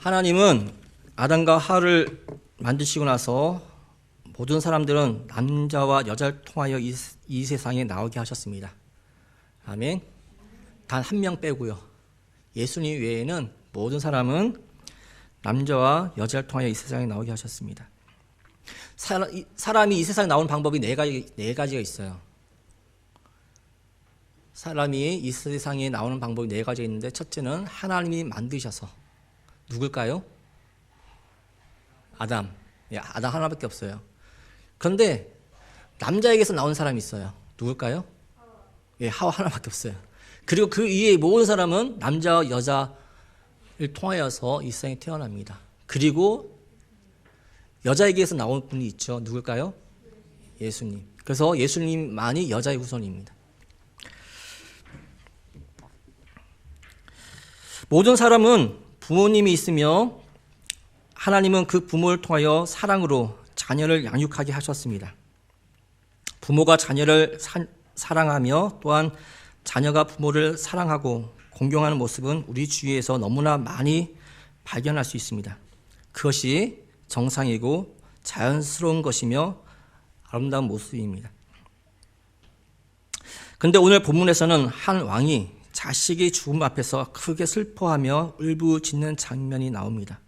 하나님은 아담과 하와를 만드시고 나서 모든 사람들은 남자와 여자를 통하여 이 세상에 나오게 하셨습니다. 아멘. 단 한 명 빼고요. 예수님 외에는 모든 사람은 남자와 여자를 통하여 이 세상에 나오게 하셨습니다. 사람이 이 세상에 나오는 방법이 네 가지가 있어요. 사람이 이 세상에 나오는 방법이 네 가지가 있는데, 첫째는 하나님이 만드셔서. 누굴까요? 아담. 아담 하나밖에 없어요. 그런데 남자에게서 나온 사람이 있어요. 누굴까요? 하와 하나밖에 없어요. 그리고 그 이외의 모든 사람은 남자와 여자를 통하여서 이 세상에 태어납니다. 그리고 여자에게서 나온 분이 있죠. 누굴까요? 예수님. 그래서 예수님만이 여자의 후손입니다. 모든 사람은 부모님이 있으며 하나님은 그 부모를 통하여 사랑으로 자녀를 양육하게 하셨습니다. 부모가 자녀를 사랑하며 또한 자녀가 부모를 사랑하고 공경하는 모습은 우리 주위에서 너무나 많이 발견할 수 있습니다. 그것이 정상이고 자연스러운 것이며 아름다운 모습입니다. 그런데 오늘 본문에서는 한 왕이 자식이 죽음 앞에서 크게 슬퍼하며 울부짖는 장면이 나옵니다.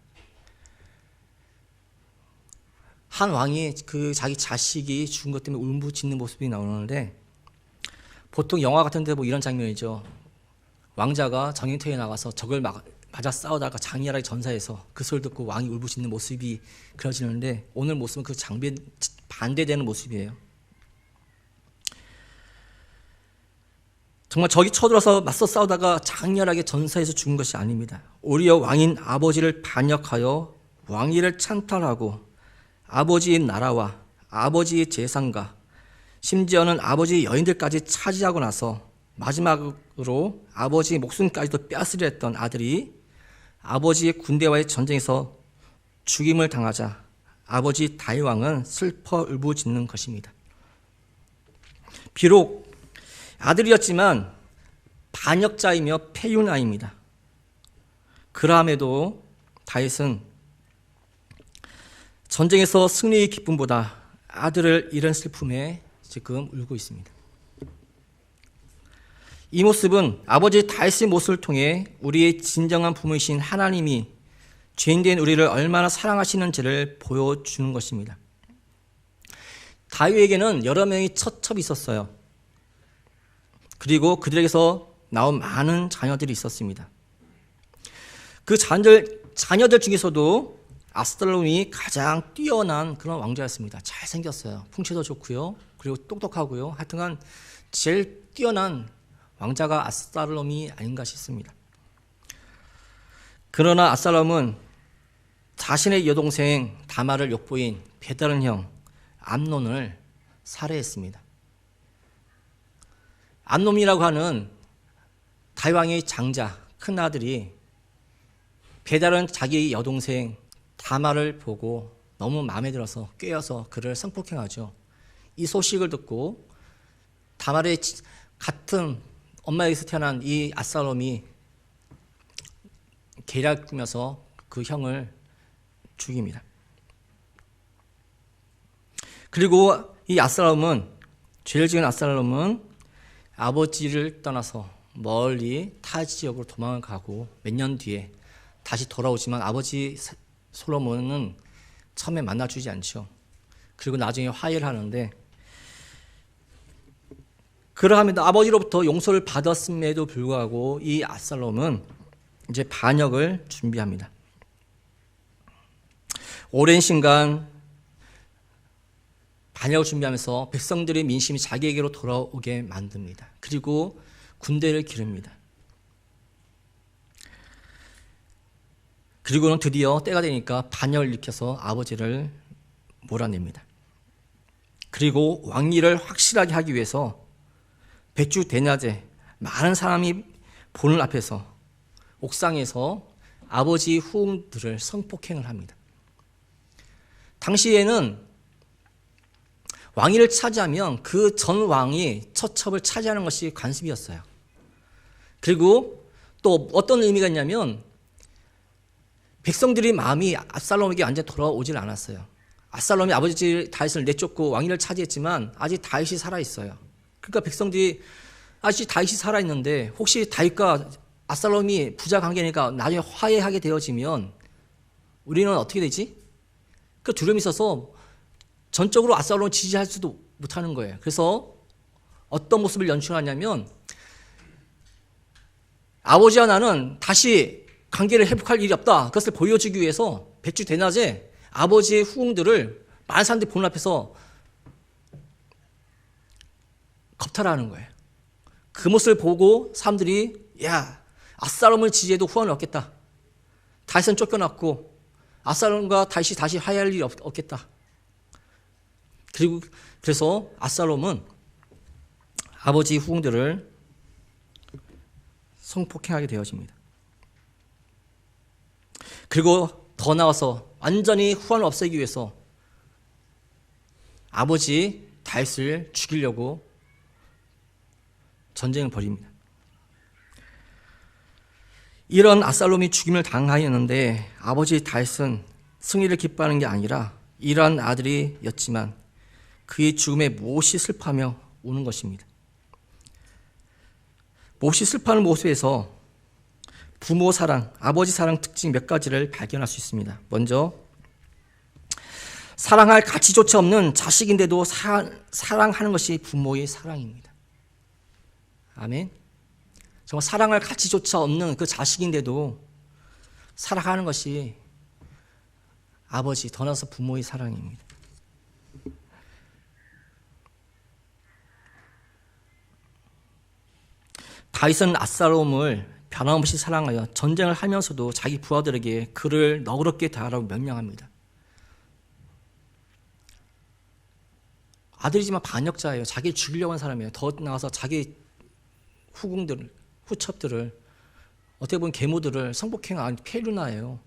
한 왕이 그 자기 자식이 죽은 것 때문에 울부짖는 모습이 나오는데, 보통 영화 같은 데 이런 장면이죠. 왕자가 전쟁터에 나가서 적을 맞아 싸우다가 장렬하게 전사해서 그 소리를 듣고 왕이 울부짖는 모습이 그려지는데, 오늘 모습은 그 장면 반대되는 모습이에요. 정말 적이 쳐들어서 맞서 싸우다가 장렬하게 전사해서 죽은 것이 아닙니다. 오히려 왕인 아버지를 반역하여 왕위를 찬탈하고 아버지의 나라와 아버지의 재산과 심지어는 아버지의 여인들까지 차지하고 나서 마지막으로 아버지의 목숨까지도 빼앗으려 했던 아들이 아버지의 군대와의 전쟁에서 죽임을 당하자 아버지 다윗 왕은 슬퍼 울부짖는 것입니다. 비록 아들이었지만 반역자이며 폐륜아입니다. 그럼에도 다윗은 전쟁에서 승리의 기쁨보다 아들을 잃은 슬픔에 지금 울고 있습니다. 이 모습은 아버지 다윗의 모습을 통해 우리의 진정한 부모이신 하나님이 죄인된 우리를 얼마나 사랑하시는지를 보여주는 것입니다. 다윗에게는 여러 명의 처첩이 있었어요. 그리고 그들에게서 나온 많은 자녀들이 있었습니다. 그 자녀들 중에서도 압살롬이 가장 뛰어난 그런 왕자였습니다. 잘생겼어요. 풍채도 좋고요. 그리고 똑똑하고요. 하여튼간 제일 뛰어난 왕자가 압살롬이 아닌가 싶습니다. 그러나 압살롬은 자신의 여동생 다말을 욕보인 배다른 형 암논을 살해했습니다. 암논이라고 하는 다윗 왕의 장자 큰아들이 배다른 자기 여동생 다말을 보고 너무 마음에 들어서 꿰어서 그를 성폭행하죠. 이 소식을 듣고 다말의 같은 엄마에게서 태어난 이 압살롬이 계략을 꾸며서 그 형을 죽입니다. 그리고 이 압살롬은, 죄를 지은 압살롬은 아버지를 떠나서 멀리 타 지역으로 도망을 가고 몇 년 뒤에 다시 돌아오지만 아버지 솔로몬은 처음에 만나주지 않죠. 그리고 나중에 화해를 하는데, 그러하면 아버지로부터 용서를 받았음에도 불구하고 이 압살롬은 이제 반역을 준비합니다. 오랜 시간 반역을 준비하면서 백성들의 민심이 자기에게로 돌아오게 만듭니다. 그리고 군대를 기릅니다. 그리고는 드디어 때가 되니까 반역을 일으켜서 아버지를 몰아냅니다. 그리고 왕위를 확실하게 하기 위해서 백주 대낮에 많은 사람이 보는 앞에서 옥상에서 아버지 후궁들을 성폭행을 합니다. 당시에는 왕위를 차지하면 그 전 왕이 처첩을 차지하는 것이 관습이었어요. 그리고 또 어떤 의미가 있냐면 백성들이 마음이 압살롬에게 완전히 돌아오질 않았어요. 압살롬이 아버지 다윗을 내쫓고 왕위를 차지했지만 아직 다윗이 살아있어요. 그러니까 백성들이 아직 다윗이 살아있는데 혹시 다윗과 압살롬이 부자 관계니까 나중에 화해하게 되어지면 우리는 어떻게 되지? 그 두려움이 있어서 전적으로 압살롬을 지지할 수도 못하는 거예요. 그래서 어떤 모습을 연출하냐면 아버지와 나는 다시 관계를 회복할 일이 없다. 그것을 보여주기 위해서 백주 대낮에 아버지의 후궁들을 많은 사람들이 보는 앞에서 겁탈하는 거예요. 그 모습을 보고 사람들이 야, 압살롬을 지지해도 후원을 얻겠다. 다윗은 쫓겨났고 압살롬과 다윗이 다시 화해할 일이 없겠다. 그래서 압살롬은 아버지 후궁들을 성폭행하게 되어집니다. 그리고 더 나아서 완전히 후환을 없애기 위해서 아버지 다윗을 죽이려고 전쟁을 벌입니다. 이런 압살롬이 죽임을 당하였는데 아버지 다윗은 승리를 기뻐하는 게 아니라 이러한 아들이었지만 그의 죽음에 몹시 슬퍼하며 우는 것입니다. 몹시 슬퍼하는 모습에서 부모 사랑, 아버지 사랑 특징 몇 가지를 발견할 수 있습니다. 먼저 사랑할 가치조차 없는 자식인데도 사랑하는 것이 부모의 사랑입니다. 아멘. 정말 사랑할 가치조차 없는 그 자식인데도 사랑하는 것이 아버지, 더 나아서 부모의 사랑입니다. 다윗은 압살롬을 변함없이 사랑하여 전쟁을 하면서도 자기 부하들에게 그를 너그럽게 대하라고 명령합니다. 아들이지만 반역자예요. 자기를 죽이려고 하는 사람이에요. 더 나아가서 자기 후궁들을, 후첩들을, 어떻게 보면 계모들을 성폭행한 페류나예요.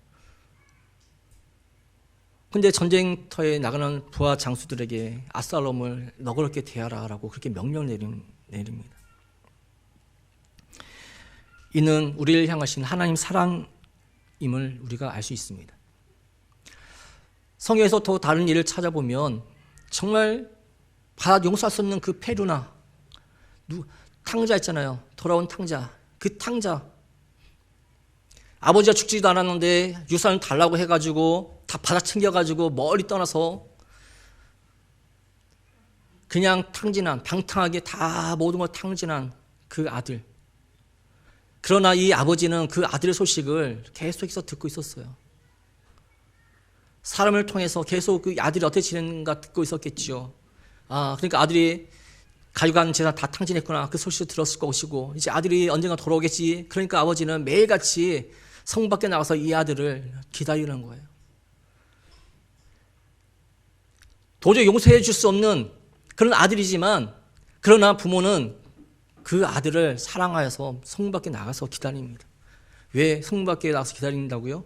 근데 전쟁터에 나가는 부하 장수들에게 압살롬을 너그럽게 대하라라고 그렇게 명령을 내립니다. 이는 우리를 향하신 하나님 사랑임을 우리가 알 수 있습니다. 성경에서 또 다른 일을 찾아보면 정말 바다 용서할 수 없는 그 페루나 탕자 있잖아요. 돌아온 탕자. 그 탕자. 아버지가 죽지도 않았는데 유산을 달라고 해가지고 다 받아챙겨가지고 멀리 떠나서 그냥 탕진한, 방탕하게 다 모든 걸 탕진한 그 아들. 그러나 이 아버지는 그 아들의 소식을 계속해서 듣고 있었어요. 사람을 통해서 계속 그 아들이 어떻게 지내는가 듣고 있었겠죠. 그러니까 아들이 가져간 재산 다 탕진했구나. 그 소식을 들었을 것이고 이제 아들이 언젠가 돌아오겠지. 그러니까 아버지는 매일같이 성 밖에 나가서 이 아들을 기다리는 거예요. 도저히 용서해 줄 수 없는 그런 아들이지만 그러나 부모는 그 아들을 사랑하여서 성 밖에 나가서 기다립니다. 왜 성 밖에 나가서 기다린다고요?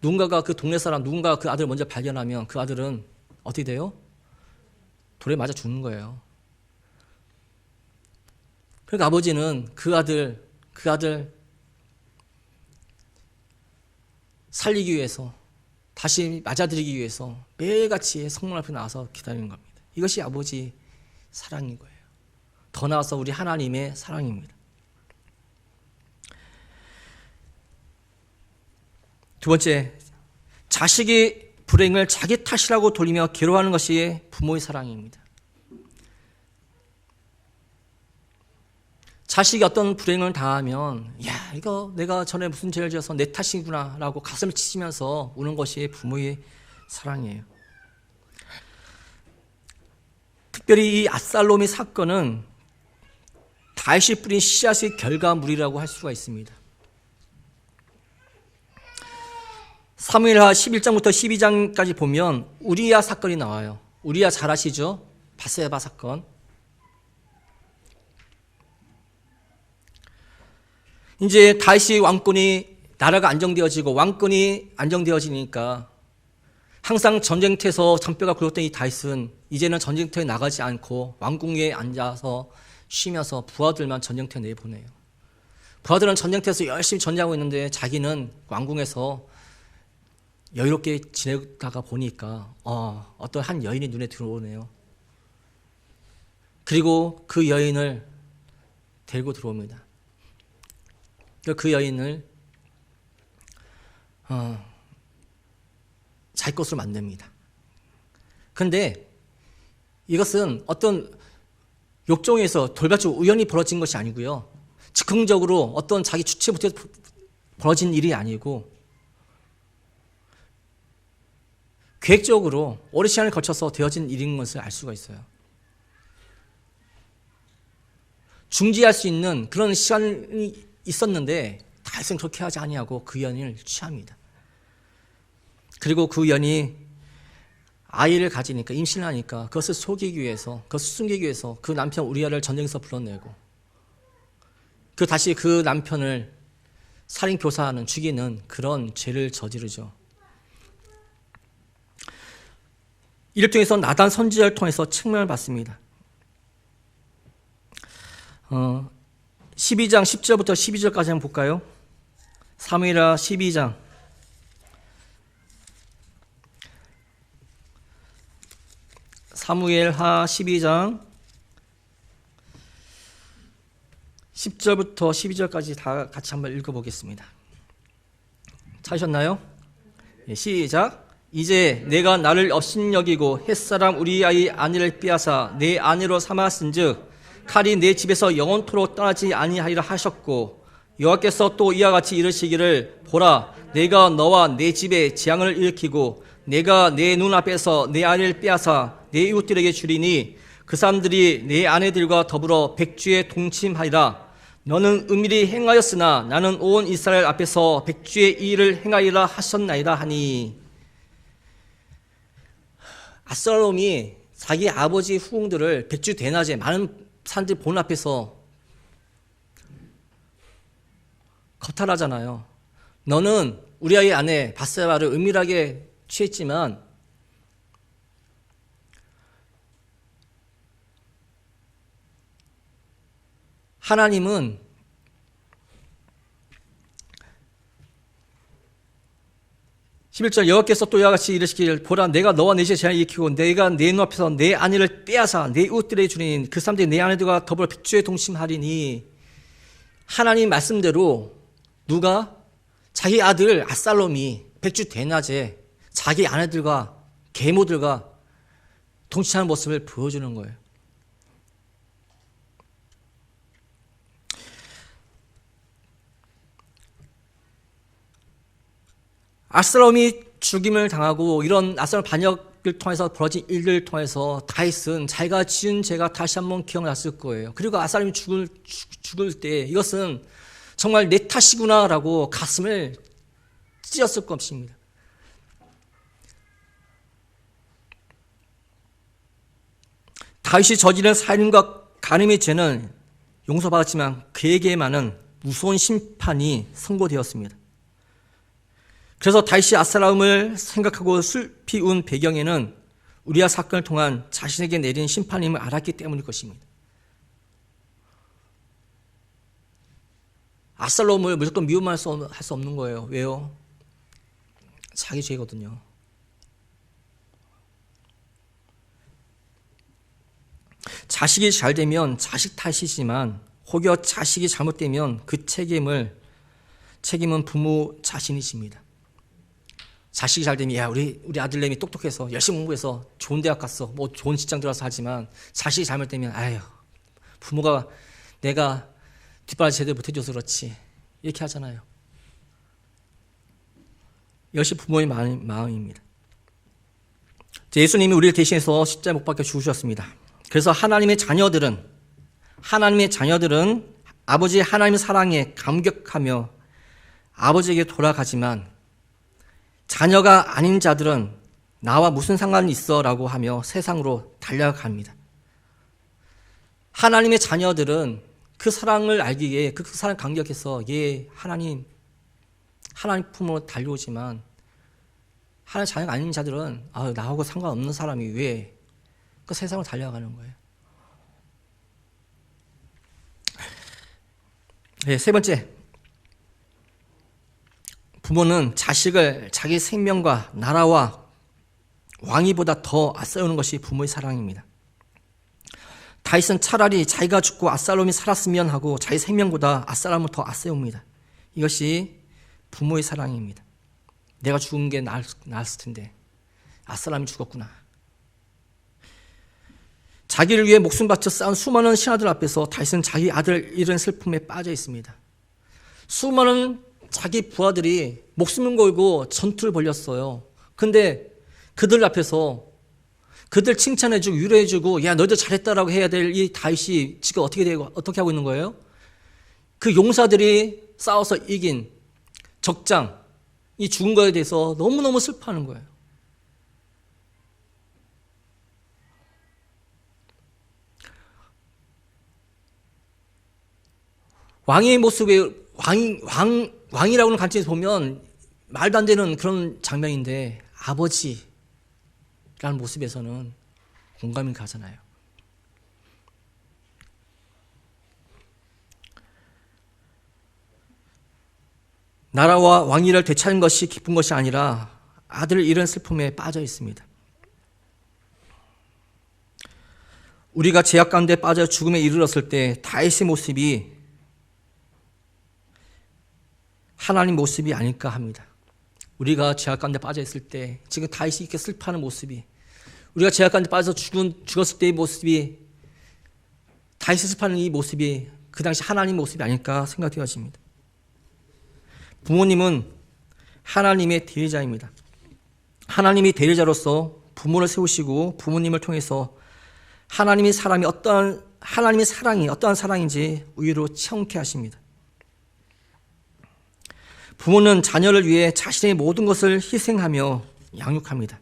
누군가가 그 동네 사람, 누군가 그 아들을 먼저 발견하면 그 아들은 어떻게 돼요? 돌에 맞아 죽는 거예요. 그러니까 아버지는 그 아들 살리기 위해서, 다시 맞아들이기 위해서 매일같이 성문 앞에 나와서 기다리는 겁니다. 이것이 아버지 사랑인 거예요. 더 나아서 우리 하나님의 사랑입니다. 두 번째, 자식이 불행을 자기 탓이라고 돌리며 괴로워하는 것이 부모의 사랑입니다. 자식이 어떤 불행을 당하면 야, 이거 내가 전에 무슨 죄를 지어서 내 탓이구나 라고 가슴을 치면서 우는 것이 부모의 사랑이에요. 특별히 이 압살롬의 사건은 다윗이 뿌린 씨앗의 결과물이라고 할 수가 있습니다. 사무엘하 11장부터 12장까지 보면 우리야 사건이 나와요. 우리야 잘 아시죠? 바세바 사건. 이제 다윗이 왕권이, 나라가 안정되어지고 왕권이 안정되어지니까 항상 전쟁터에서 잔뼈가 굵었던 이 다윗은 이제는 전쟁터에 나가지 않고 왕궁에 앉아서 쉬면서 부하들만 전쟁터에 내보내요. 부하들은 전쟁터에서 열심히 전쟁하고 있는데 자기는 왕궁에서 여유롭게 지내다가 보니까 어떤 한 여인이 눈에 들어오네요. 그리고 그 여인을 데리고 들어옵니다. 그 여인을 자기 것으로 만듭니다. 그런데 이것은 어떤 욕정에서 돌발적으로 우연히 벌어진 것이 아니고요. 즉흥적으로 어떤 자기 주체 못해서 벌어진 일이 아니고 계획적으로 오랜 시간을 거쳐서 되어진 일인 것을 알 수가 있어요. 중지할 수 있는 그런 시간이 있었는데 다윗은 그렇게 하지 아니하고 그 연인을 취합니다. 그리고 그 연이 아이를 가지니까 임신을 하니까 그것을 속이기 위해서, 그것을 숨기기 위해서 그 남편 우리아를 전쟁에서 불러내고 다시 그 남편을 살인 교사하는, 죽이는 그런 죄를 저지르죠. 이를 통해서 나단 선지자를 통해서 책망을 받습니다. 12장 10절부터 12절까지 한번 볼까요? 사무엘하 12장. 사무엘하 12장 10절부터 12절까지 다 같이 한번 읽어보겠습니다. 찾으셨나요? 네, 시작. 이제 내가 나를 업신여기고 햇사람 우리아의 아내를 빼앗아 내 아내로 삼았은즉 칼이 내 집에서 영원토록 떠나지 아니하리라 하셨고 여호와께서 또 이와 같이 이르시기를 보라 내가 너와 내 집에 재앙을 일으키고 내가 내 눈앞에서 내 아내를 빼앗아 내 이웃들에게 주리니 그 사람들이 내 아내들과 더불어 백주에 동침하리라. 너는 은밀히 행하였으나 나는 온 이스라엘 앞에서 백주의 이 일을 행하리라 하셨나이다 하니. 압살롬이 자기 아버지 후궁들을 백주 대낮에 많은 사람들이 보는 앞에서 겁탈하잖아요. 너는 우리아의 아내 밧세바를 은밀하게 취했지만 하나님은 여호와께서 또 이와 같이 이르시기를 보라 내가 너와 내 집에 재앙을 일으키고 내가 내 눈앞에서 내 아내를 빼앗아 내 이웃들에게 주리니 그 사람들이 내 아내들과 더불어 백주에 동침하리니. 하나님 말씀대로 누가 자기 아들 압살롬이 백주 대낮에 자기 아내들과 계모들과 동침하는 모습을 보여주는 거예요. 압살롬이 죽임을 당하고 이런 압살롬 반역을 통해서 벌어진 일들을 통해서 다윗은 자기가 지은 죄가 다시 한번 기억났을 거예요. 그리고 압살롬이 죽을 때 이것은 정말 내 탓이구나라고 가슴을 찢었을 것입니다. 다윗이 저지른 살인과 간음의 죄는 용서받았지만 그에게만은 무서운 심판이 선고되었습니다. 그래서 다윗이 압살롬을 생각하고 슬피 운 배경에는 우리아 사건을 통한 자신에게 내린 심판임을 알았기 때문일 것입니다. 압살롬을 무조건 미움할 수 없는 거예요. 왜요? 자기 죄거든요. 자식이 잘 되면 자식 탓이지만 혹여 자식이 잘못되면 그 책임은 부모 자신이십니다. 자식이 잘 되면 우리 아들내미 똑똑해서 열심히 공부해서 좋은 대학 갔어, 뭐 좋은 직장 들어서 하지만 자식이 잘못되면 부모가 내가 뒷바라지 제대로 못해줘서 그렇지 이렇게 하잖아요. 이것이 부모의 마음입니다. 예수님이 우리를 대신해서 십자가에 못 박혀 죽으셨습니다. 그래서 하나님의 자녀들은 아버지 하나님의 사랑에 감격하며 아버지에게 돌아가지만 자녀가 아닌 자들은 나와 무슨 상관이 있어 라고 하며 세상으로 달려갑니다. 하나님의 자녀들은 그 사랑을 알기에 그 사랑 감격해서 하나님 품으로 달려오지만 하나님 자녀가 아닌 자들은 나하고 상관없는 사람이 왜 그 세상으로 달려가는 거예요. 네, 세 번째, 부모는 자식을 자기 생명과 나라와 왕위보다 더 앞세우는 것이 부모의 사랑입니다. 다윗은 차라리 자기가 죽고 압살롬이 살았으면 하고 자기 생명보다 압살롬을 더 앞세웁니다. 이것이 부모의 사랑입니다. 내가 죽은 게 나았을 텐데 압살롬이 죽었구나. 자기를 위해 목숨 바쳐 싸운 수많은 신하들 앞에서 다윗은 자기 아들 잃은 슬픔에 빠져 있습니다. 수많은 자기 부하들이 목숨을 걸고 전투를 벌였어요. 근데 그들 앞에서 그들 칭찬해주고 위로해주고 야 너희들 잘했다라고 해야 될 이 다윗이 지금 어떻게 하고 있는 거예요? 그 용사들이 싸워서 이긴 적장이 죽은 거에 대해서 너무너무 슬퍼하는 거예요. 왕의 모습에 왕이라고는 관점에서 보면 말도 안 되는 그런 장면인데 아버지라는 모습에서는 공감이 가잖아요. 나라와 왕위를 되찾은 것이 기쁜 것이 아니라 아들을 잃은 슬픔에 빠져 있습니다. 우리가 죄악 가운데 빠져 죽음에 이르렀을 때 다윗의 모습이 하나님 모습이 아닐까 합니다. 우리가 죄악 가운데 빠져 있을 때 지금 다윗이 이렇게 슬퍼하는 모습이 우리가 죄악 가운데 빠져서 죽었을 때의 모습이 다윗이 슬퍼하는 이 모습이 그 당시 하나님 모습이 아닐까 생각되어집니다. 부모님은 하나님의 대리자입니다. 하나님이 대리자로서 부모를 세우시고 부모님을 통해서 하나님의 사랑이 어떠한 사랑인지 우리로 체험케 하십니다. 부모는 자녀를 위해 자신의 모든 것을 희생하며 양육합니다.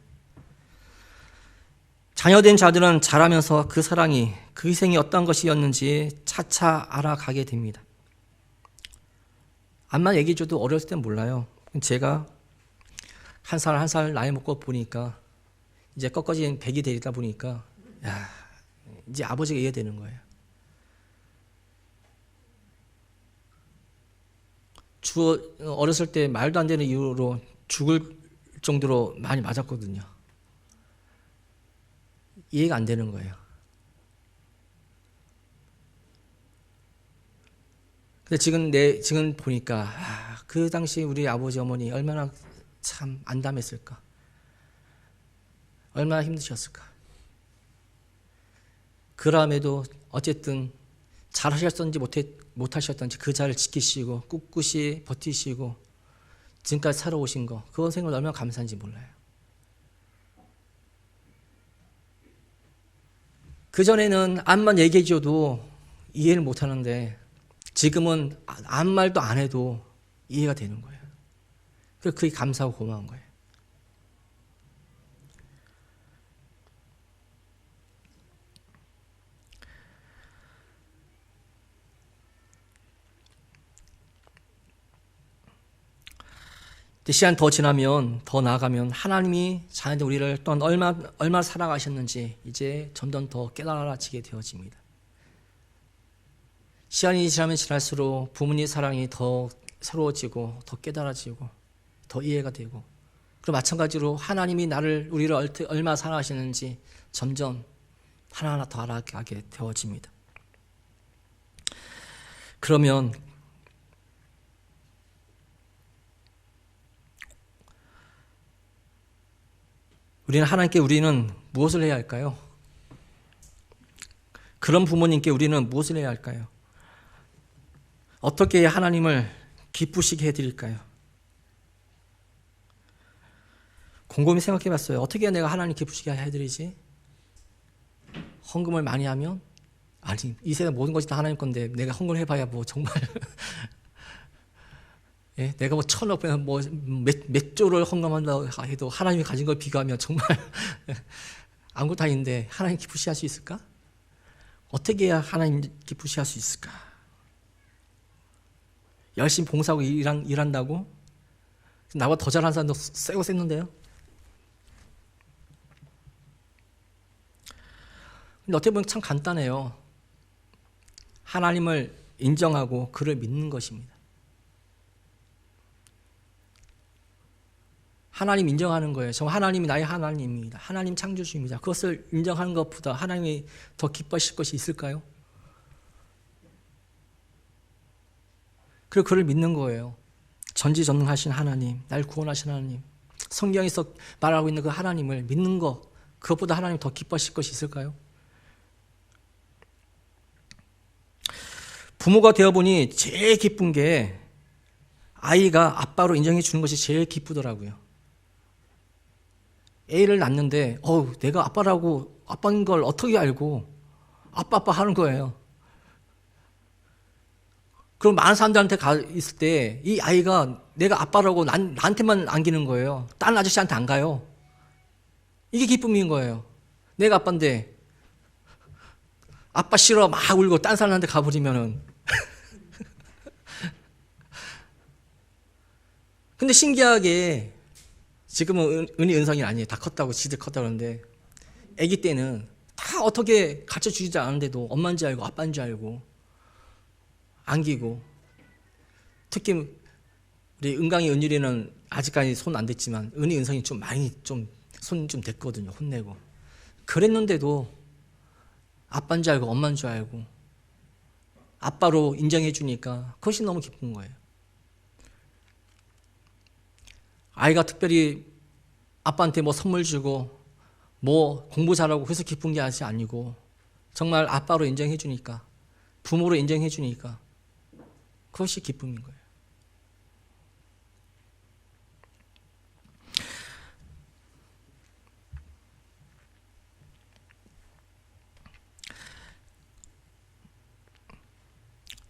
자녀된 자들은 자라면서 그 사랑이, 그 희생이 어떤 것이었는지 차차 알아가게 됩니다. 암만 얘기해줘도 어렸을 땐 몰라요. 제가 한 살 나이 먹고 보니까 이제 꺾어진 100이 되다 보니까 이제 아버지가 이해되는 거예요. 어렸을 때 말도 안 되는 이유로 죽을 정도로 많이 맞았거든요. 이해가 안 되는 거예요. 근데 지금 보니까 그 당시 우리 아버지 어머니 얼마나 참 안담했을까. 얼마나 힘드셨을까. 그럼에도 어쨌든 잘하셨던지 못하셨던지 그 자리를 지키시고 꿋꿋이 버티시고 지금까지 살아오신 거 그거 생각을 얼마나 감사한지 몰라요. 그전에는 암만 얘기해줘도 이해를 못하는데 지금은 아무 말도 안 해도 이해가 되는 거예요. 그래서 그게 감사하고 고마운 거예요. 시간 더 지나면 더 나아가면 하나님이 자녀들 우리를 또한 얼마나 사랑하셨는지 이제 점점 더 깨달아지게 되어집니다. 시간이 지나면 지날수록 부모님의 사랑이 더 새로워지고 더 깨달아지고 더 이해가 되고 그리고 마찬가지로 하나님이 우리를 얼마나 사랑하시는지 점점 하나하나 더 알아가게 되어집니다. 그러면 우리는 무엇을 해야 할까요? 그런 부모님께 우리는 무엇을 해야 할까요? 어떻게 하나님을 기쁘시게 해드릴까요? 곰곰이 생각해 봤어요. 어떻게 내가 하나님 기쁘시게 해드리지? 헌금을 많이 하면? 아니, 이 세상 모든 것이 다 하나님 건데 내가 헌금을 해봐야 뭐 정말 예? 내가 뭐 1,000억, 몇 조를 헌금한다고 해도 하나님이 가진 걸 비교하면 정말 아무것도 아닌데 하나님 기쁘시할 수 있을까? 어떻게 해야 하나님 기쁘시할 수 있을까? 열심히 봉사하고 일한다고? 나보다 더 잘하는 사람도 세고 셌는데요? 근데 어떻게 보면 참 간단해요. 하나님을 인정하고 그를 믿는 것입니다. 하나님 인정하는 거예요. 저 하나님이 나의 하나님입니다. 하나님 창조주입니다. 그것을 인정하는 것보다 하나님이 더 기뻐하실 것이 있을까요? 그리고 그를 믿는 거예요. 전지전능하신 하나님, 날 구원하신 하나님, 성경에서 말하고 있는 그 하나님을 믿는 것, 그것보다 하나님 더 기뻐하실 것이 있을까요? 부모가 되어보니 제일 기쁜 게 아이가 아빠로 인정해 주는 것이 제일 기쁘더라고요. 애를 낳는데 내가 아빠라고 아빠인 걸 어떻게 알고 아빠 하는 거예요. 그럼 많은 사람들한테 가 있을 때 이 아이가 내가 아빠라고 나한테만 안기는 거예요. 다른 아저씨한테 안 가요. 이게 기쁨인 거예요. 내가 아빠인데 아빠 싫어 막 울고 딴 사람한테 가버리면은 근데 신기하게 지금은 은희 은성이 아니에요. 다 컸다고 지들 컸다고 그러는데 아기 때는 다 어떻게 가르쳐주지 않은데도 엄마인 줄 알고 아빠인 줄 알고 안기고 특히 우리 은강이 은율이는 아직까지 손 안 댔지만 은희 은성이 좀 많이 좀 손 좀 댔거든요. 혼내고 그랬는데도 아빠인 줄 알고 엄마인 줄 알고 아빠로 인정해 주니까 그것이 너무 기쁜 거예요. 아이가 특별히 아빠한테 뭐 선물 주고 뭐 공부 잘하고 그래서 기쁜 게 아니고 정말 아빠로 인정해 주니까 부모로 인정해 주니까 그것이 기쁨인 거예요.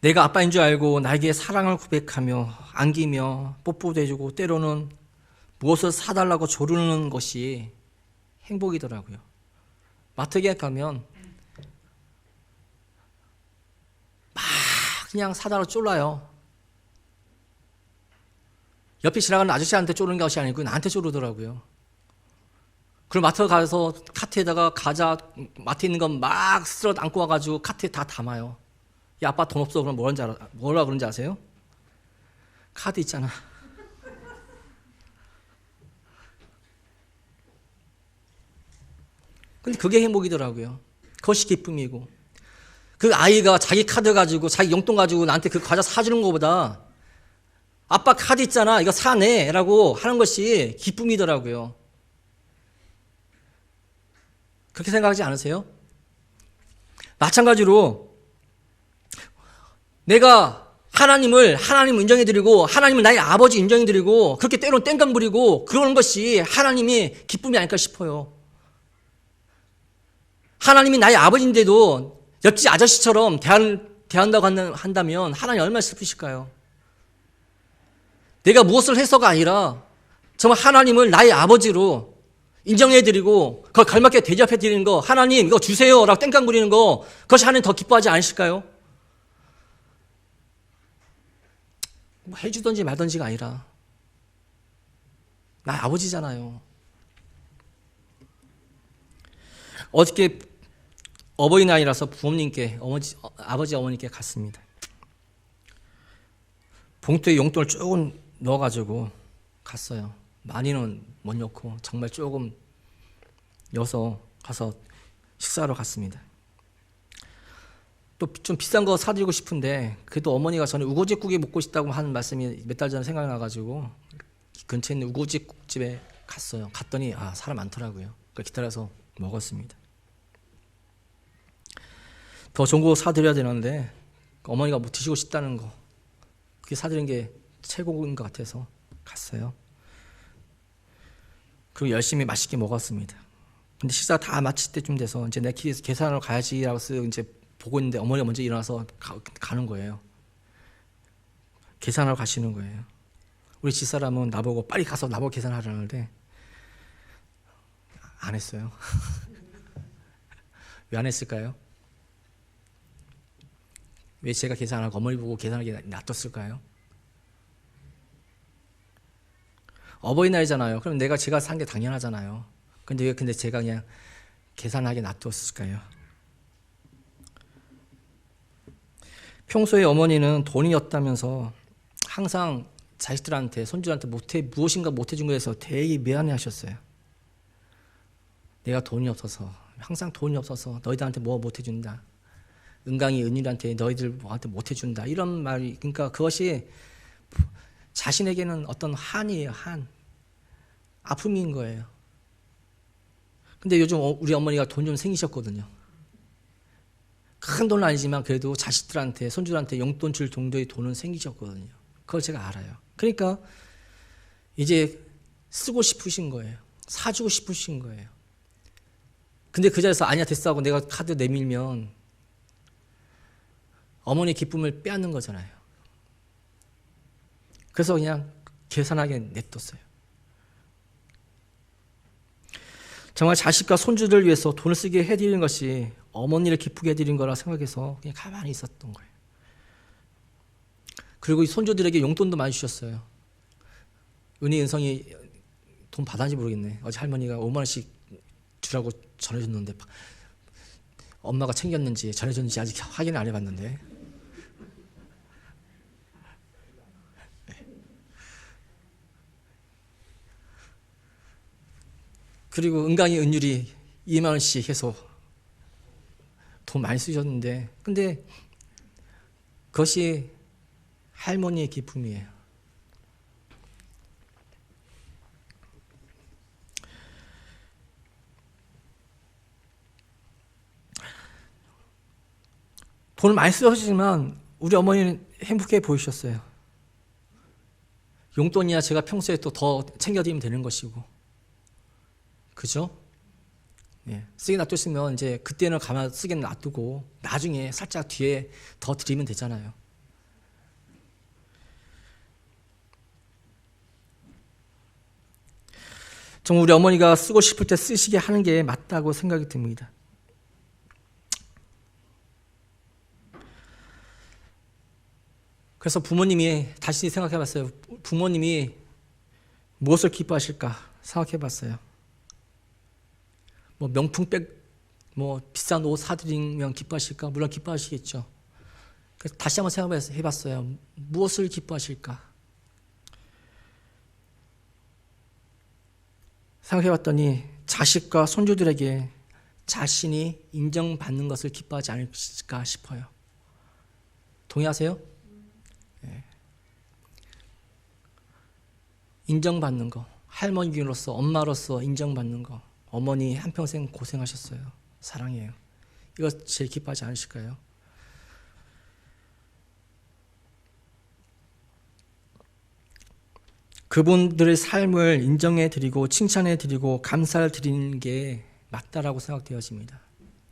내가 아빠인 줄 알고 나에게 사랑을 고백하며 안기며 뽀뽀도 해주고 때로는 무엇을 사달라고 조르는 것이 행복이더라고요. 마트에 가면 막 그냥 사달라고 쫄라요. 옆에 지나가는 아저씨한테 쪼르는 것이 아니고 나한테 쪼르더라고요. 그리고 마트 가서 카트에다가 과자 마트에 있는 건 막 쓸어 안고 와가지고 카트에 다 담아요. 야, 아빠 돈 없어. 그럼 뭐라 그런지 아세요? 카드 있잖아. 근데 그게 행복이더라고요. 그것이 기쁨이고. 그 아이가 자기 카드 가지고, 자기 용돈 가지고 나한테 그 과자 사주는 것보다 아빠 카드 있잖아. 이거 사내. 라고 하는 것이 기쁨이더라고요. 그렇게 생각하지 않으세요? 마찬가지로 내가 하나님을 인정해드리고 하나님을 나의 아버지 인정해드리고 그렇게 때로는 땡깡 부리고 그러는 것이 하나님이 기쁨이 아닐까 싶어요. 하나님이 나의 아버지인데도 옆집 아저씨처럼 대한다고 한다면 하나님 얼마나 슬프실까요? 내가 무엇을 해서가 아니라 정말 하나님을 나의 아버지로 인정해드리고 그걸 걸맞게 대접해드리는 거 하나님 이거 주세요 라고 땡깡 부리는 거 그것이 하나님 더 기뻐하지 않으실까요? 뭐 해주든지 말든지가 아니라 나 아버지잖아요. 어저께 어버이날이라서 부모님께 아버지 어머니께 갔습니다. 봉투에 용돈을 조금 넣어가지고 갔어요. 많이는 못 넣고 정말 조금 넣어서 가서 식사하러 갔습니다. 또 좀 비싼 거 사드리고 싶은데 그래도 어머니가 저는 우거지국이 먹고 싶다고 하는 말씀이 몇 달 전에 생각나가지고 근처에 있는 우거지국집에 갔어요. 갔더니 사람 많더라고요. 그러니까 기다려서 먹었습니다. 더 좋은 거 사드려야 되는데 어머니가 뭐 드시고 싶다는 거 그게 사드린 게 최고인 것 같아서 갔어요. 그리고 열심히 맛있게 먹었습니다. 근데 식사가 다 마칠 때쯤 돼서 이제 내 계산하러 가야지라고 이제 보고 있는데 어머니가 먼저 일어나서 가는 거예요. 계산하러 가시는 거예요. 우리 집사람은 나보고 빨리 가서 나보고 계산하라는데 안 했어요. 왜 안 했을까요? 왜 제가 계산하고 어머니 보고 계산하기 놔뒀을까요? 어버이날이잖아요. 그럼 제가 산 게 당연하잖아요. 근데 제가 그냥 계산하게 놔뒀을까요? 평소에 어머니는 돈이 없다면서 항상 자식들한테, 손주한테 무엇인가 못해준 거에서 되게 미안해 하셨어요. 내가 돈이 없어서, 항상 돈이 없어서 너희들한테 뭐 못해준다. 은강이 은율한테 너희들한테 못해준다. 이런 말이, 그러니까 그것이 자신에게는 어떤 한이에요, 한. 아픔인 거예요. 근데 요즘 우리 어머니가 돈 좀 생기셨거든요. 큰 돈은 아니지만 그래도 자식들한테, 손주들한테 용돈 줄 정도의 돈은 생기셨거든요. 그걸 제가 알아요. 그러니까 이제 쓰고 싶으신 거예요. 사주고 싶으신 거예요. 근데 그 자리에서 아니야 됐어 하고 내가 카드 내밀면 어머니의 기쁨을 빼앗는 거잖아요. 그래서 그냥 계산하게 냅뒀어요. 정말 자식과 손주들 위해서 돈을 쓰게 해드리는 것이 어머니를 기쁘게 해드린 거라 생각해서 그냥 가만히 있었던 거예요. 그리고 이 손주들에게 용돈도 많이 주셨어요. 은희, 은성이 돈 받았는지 모르겠네. 어제 할머니가 5만 원씩 주라고 전해줬는데 엄마가 챙겼는지 전해줬는지 아직 확인을 안 해봤는데. 그리고 은강이, 은율이 2만 원씩 해서 돈 많이 쓰셨는데, 근데 그것이 할머니의 기쁨이에요. 돈을 많이 쓰셨지만 우리 어머니는 행복해 보이셨어요. 용돈이야 제가 평소에 또 더 챙겨드리면 되는 것이고, 그죠? 예, 쓰게 놔뒀으면 이제 그때는 가만 쓰게 놔두고 나중에 살짝 뒤에 더 드리면 되잖아요. 정말 우리 어머니가 쓰고 싶을 때 쓰시게 하는 게 맞다고 생각이 듭니다. 그래서 부모님이 다시 생각해 봤어요. 부모님이 무엇을 기뻐하실까 생각해 봤어요. 뭐 명품백, 뭐 비싼 옷 사드리면 기뻐하실까? 물론 기뻐하시겠죠. 그래서 다시 한번 생각해 봤어요. 무엇을 기뻐하실까? 생각해 봤더니 자식과 손주들에게 자신이 인정받는 것을 기뻐하지 않을까 싶어요. 동의하세요? 네. 인정받는 거, 할머니로서, 엄마로서 인정받는 거. 어머니 한평생 고생하셨어요. 사랑해요. 이거 제일 기뻐하지 않으실까요? 그분들의 삶을 인정해드리고 칭찬해드리고 감사를 드리는 게 맞다라고 생각되어집니다.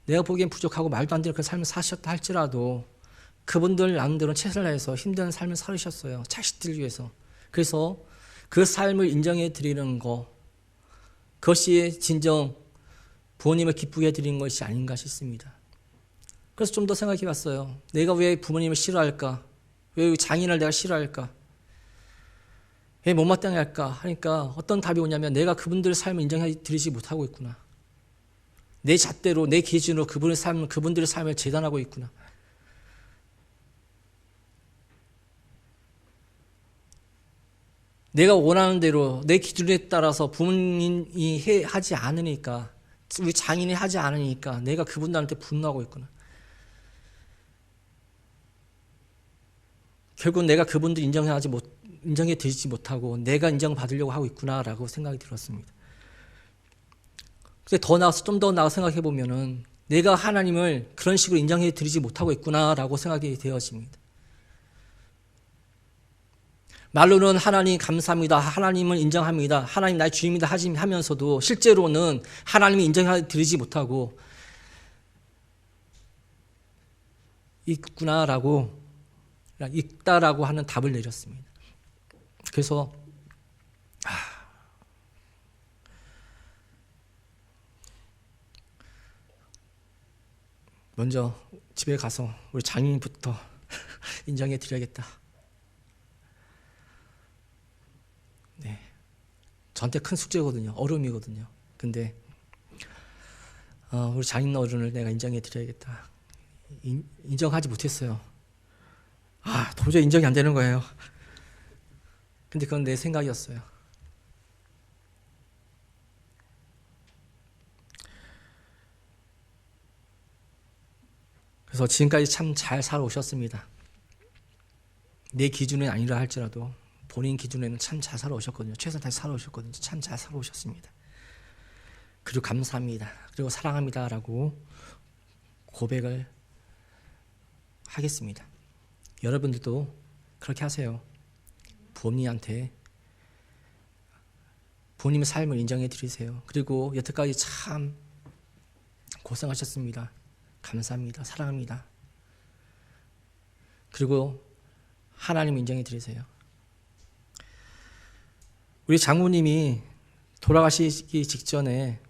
내가 보기엔 부족하고 말도 안 되는 그 삶을 사셨다 할지라도 그분들 나름대로 최선을 다해서 힘든 삶을 살으셨어요. 자식들 위해서. 그래서 그 삶을 인정해드리는 거, 그것이 진정 부모님을 기쁘게 해드리는 것이 아닌가 싶습니다. 그래서 좀 더 생각해 봤어요. 내가 왜 부모님을 싫어할까? 왜 장인을 내가 싫어할까? 왜 못마땅해 할까? 하니까 어떤 답이 오냐면 내가 그분들의 삶을 인정해 드리지 못하고 있구나. 내 잣대로, 내 기준으로 그분들의 삶을 재단하고 있구나. 내가 원하는 대로 내 기준에 따라서 부모님이 하지 않으니까, 우리 장인이 하지 않으니까 내가 그분들한테 분노하고 있구나. 결국 내가 그분들 인정해 드리지 못하고 내가 인정받으려고 하고 있구나라고 생각이 들었습니다. 근데 좀 더 나아서 생각해 보면은 내가 하나님을 그런 식으로 인정해 드리지 못하고 있구나라고 생각이 되어집니다. 말로는 하나님 감사합니다. 하나님을 인정합니다. 하나님 나의 주입니다 하면서도 실제로는 하나님이 인정해 드리지 못하고 있다라고 하는 답을 내렸습니다. 그래서 먼저 집에 가서 우리 장인부터 인정해 드려야겠다. 네, 저한테 큰 숙제거든요. 어려움이거든요. 근데 우리 장인 어른을 내가 인정해 드려야겠다. 인정하지 못했어요. 도저히 인정이 안 되는 거예요. 근데 그건 내 생각이었어요. 그래서 지금까지 참 잘 살아오셨습니다. 내 기준은 아니라 할지라도 본인 기준에는 참 잘 살아오셨거든요. 최선을 다해 살아오셨거든요. 참 잘 살아오셨습니다. 그리고 감사합니다. 그리고 사랑합니다라고 고백을 하겠습니다. 여러분들도 그렇게 하세요. 부모님한테 부모님의 삶을 인정해 드리세요. 그리고 여태까지 참 고생하셨습니다. 감사합니다. 사랑합니다. 그리고 하나님 인정해 드리세요. 우리 장모님이 돌아가시기 직전에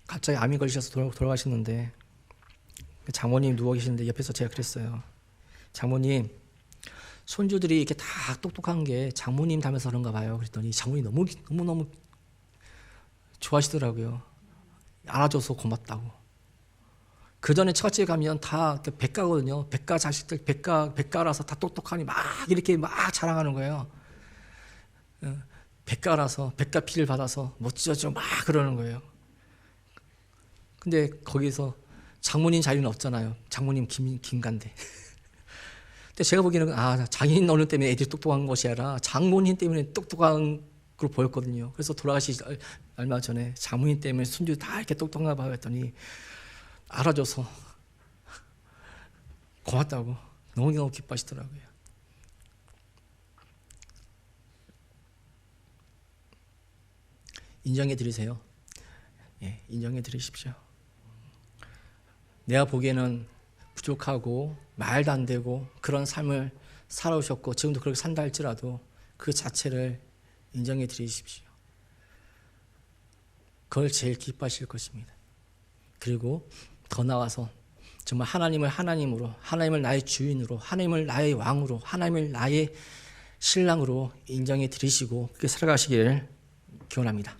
갑자기 암이 걸리셔서 돌아가셨는데 장모님 누워 계시는데 옆에서 제가 그랬어요. 장모님, 손주들이 이렇게 다 똑똑한 게 장모님 닮아서 그런가 봐요. 그랬더니 장모님 너무 좋아하시더라고요. 알아줘서 고맙다고. 그 전에 처갓집에 가면 다 백가거든요. 백가 자식들, 백가라서 다 똑똑하니 막 이렇게 막 자랑하는 거예요. 백가라서, 백가 피를 받아서 멋지죠 막 그러는 거예요. 근데 거기서 장모님 자리는 없잖아요. 장모님 김간대. 근데 제가 보기에는 장인 어른 때문에 애들이 똑똑한 것이 아니라 장모님 때문에 똑똑한 걸로 보였거든요. 그래서 돌아가시기 얼마 전에 장모님 때문에 손주 다 이렇게 똑똑한가 봐요 했더니 알아줘서 고맙다고 너무너무 기뻐하시더라고요. 인정해 드리세요. 예, 인정해 드리십시오. 내가 보기에는 부족하고 말도 안 되고 그런 삶을 살아오셨고 지금도 그렇게 산다 할지라도 그 자체를 인정해 드리십시오. 그걸 제일 기뻐하실 것입니다. 그리고 더 나아가서 정말 하나님을 하나님으로, 하나님을 나의 주인으로, 하나님을 나의 왕으로, 하나님을 나의 신랑으로 인정해 드리시고 그렇게 살아가시길 기원합니다.